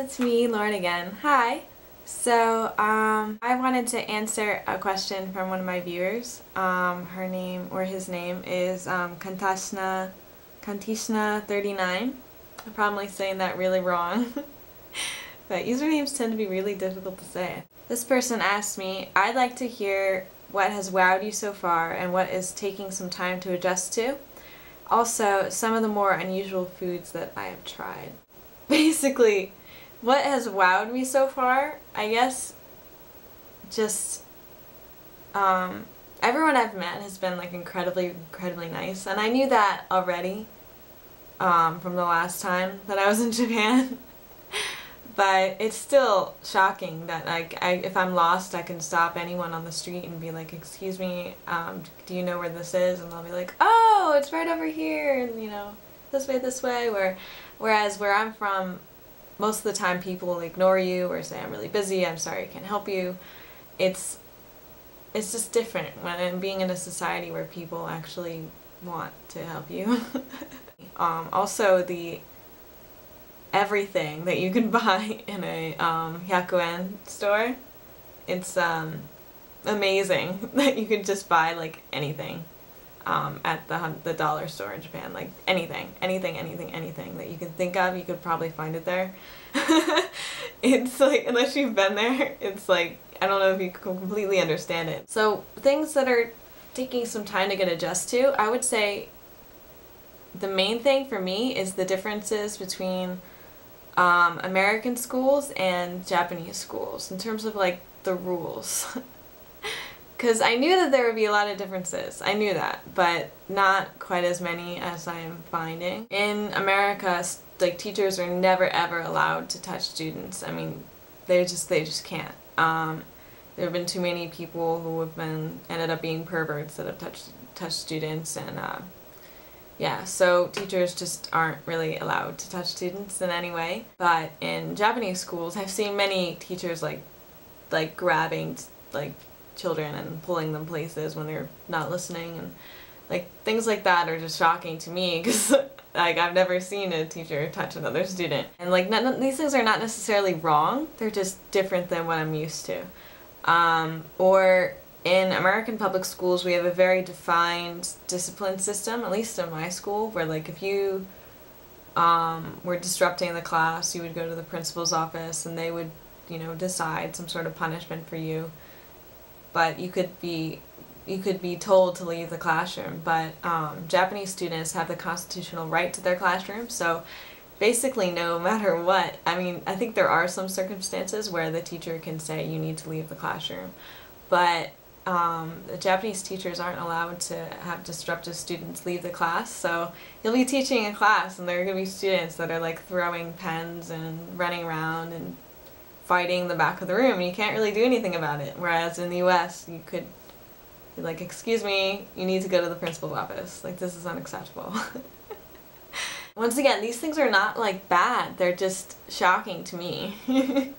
it's me, Lauren again. Hi. So, I wanted to answer a question from one of my viewers. Her name, or his name, is kantishna39. I'm probably saying that really wrong. But usernames tend to be really difficult to say. This person asked me, I'd like to hear what has wowed you so far and what is taking some time to adjust to. Also, some of the more unusual foods that I have tried. Basically, what has wowed me so far, I guess, just, everyone I've met has been like incredibly nice, and I knew that already, from the last time that I was in Japan. But it's still shocking that if I'm lost, I can stop anyone on the street and be like, excuse me, do you know where this is? And they'll be like, oh, it's right over here, and you know, this way, whereas where I'm from, most of the time people will ignore you or say, I'm really busy, I'm sorry, I can't help you. It's just different when being in a society where people actually want to help you. Also, everything that you can buy in a 100 store, it's amazing that you can just buy like anything at the dollar store in Japan. Like anything that you can think of, you could probably find it there. It's like, unless you've been there, it's like, I don't know if you can completely understand it. So things that are taking some time to get adjusted to, I would say the main thing for me is the differences between American schools and Japanese schools in terms of like the rules. Because I knew that there would be a lot of differences. I knew that, but not quite as many as I am finding. In America, like, teachers are never ever allowed to touch students. I mean, they just can't. There have been too many people who have ended up being perverts that have touched students, and yeah, so teachers just aren't really allowed to touch students in any way. But in Japanese schools, I've seen many teachers like grabbing like children and pulling them places when they're not listening, and like things like that are just shocking to me, because like I've never seen a teacher touch another student. And like these things are not necessarily wrong, they're just different than what I'm used to. Or in American public schools, we have a very defined discipline system, at least in my school, where like if you were disrupting the class, you would go to the principal's office and they would, you know, decide some sort of punishment for you. But you could be told to leave the classroom. But Japanese students have the constitutional right to their classroom, so basically no matter what, I mean, I think there are some circumstances where the teacher can say you need to leave the classroom, but the Japanese teachers aren't allowed to have disruptive students leave the class. So you'll be teaching a class and there are going to be students that are like throwing pens and running around and fighting in the back of the room, and you can't really do anything about it. Whereas in the US, you could be like, excuse me, you need to go to the principal's office. Like, this is unacceptable. Once again, these things are not like bad, they're just shocking to me.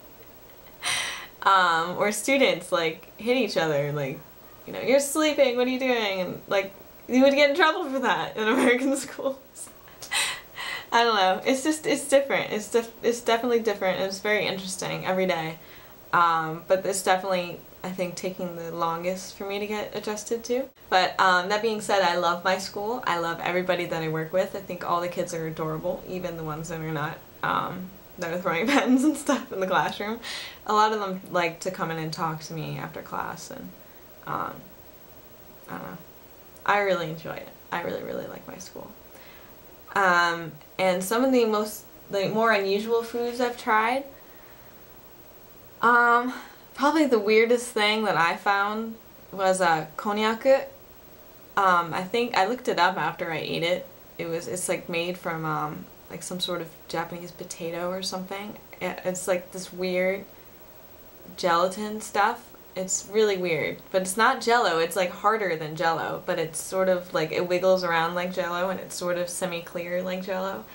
Or students like hit each other, like, you know, you're sleeping, what are you doing? And like, you would get in trouble for that in American schools. I don't know, it's different, it's definitely different, and it's very interesting every day. But it's definitely, I think, taking the longest for me to get adjusted to. But that being said, I love my school. I love everybody that I work with. I think all the kids are adorable, even the ones that are not, that are throwing pens and stuff in the classroom. A lot of them like to come in and talk to me after class, and I don't know. I really enjoy it. I really like my school. And some of the more unusual foods I've tried, probably the weirdest thing that I found was konjac. I think I looked it up after I ate it. It's like made from like some sort of Japanese potato or something. It's like this weird gelatin stuff. It's really weird, but it's not Jello. It's like harder than Jello, but it's sort of like, it wiggles around like Jello, and it's sort of semi-clear like Jello.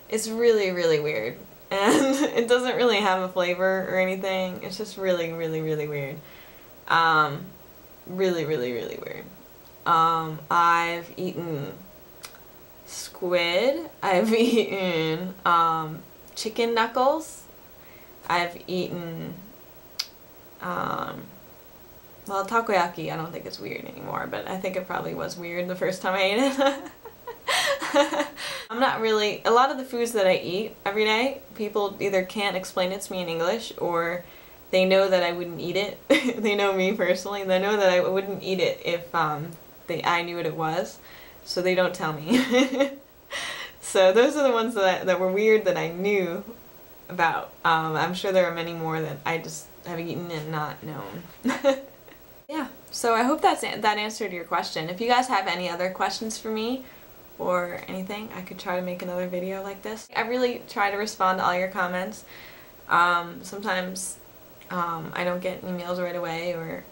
It's really weird. And it doesn't really have a flavor or anything. It's just really weird. Really weird. I've eaten squid. I've eaten chicken knuckles. I've eaten, well, takoyaki I don't think it's weird anymore, but I think it probably was weird the first time I ate it. I'm not really, a lot of the foods that I eat every day, people either can't explain it to me in English, or they know that I wouldn't eat it. They know me personally, they know that I wouldn't eat it if I knew what it was, so they don't tell me. So those are the ones that were weird that I knew about. I'm sure there are many more that I just have eaten and not known. Yeah, so I hope that answered your question. If you guys have any other questions for me or anything, I could try to make another video like this. I really try to respond to all your comments. Sometimes I don't get emails right away, or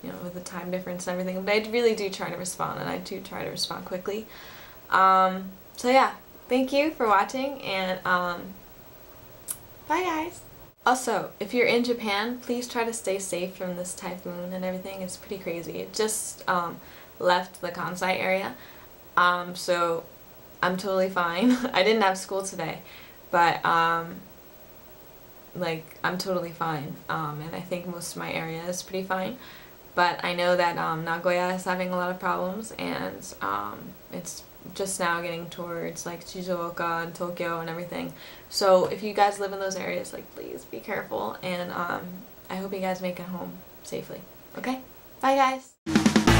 you know, with the time difference and everything, but I really do try to respond, and I do try to respond quickly. So yeah, thank you for watching, and bye guys! Also, if you're in Japan, please try to stay safe from this typhoon and everything. It's pretty crazy. It just left the Kansai area, so I'm totally fine. I didn't have school today, but like, I'm totally fine, and I think most of my area is pretty fine. But I know that Nagoya is having a lot of problems, and it's just now getting towards like Shizuoka and Tokyo and everything. So if you guys live in those areas, like, please be careful, and I hope you guys make it home safely. Okay? Bye guys!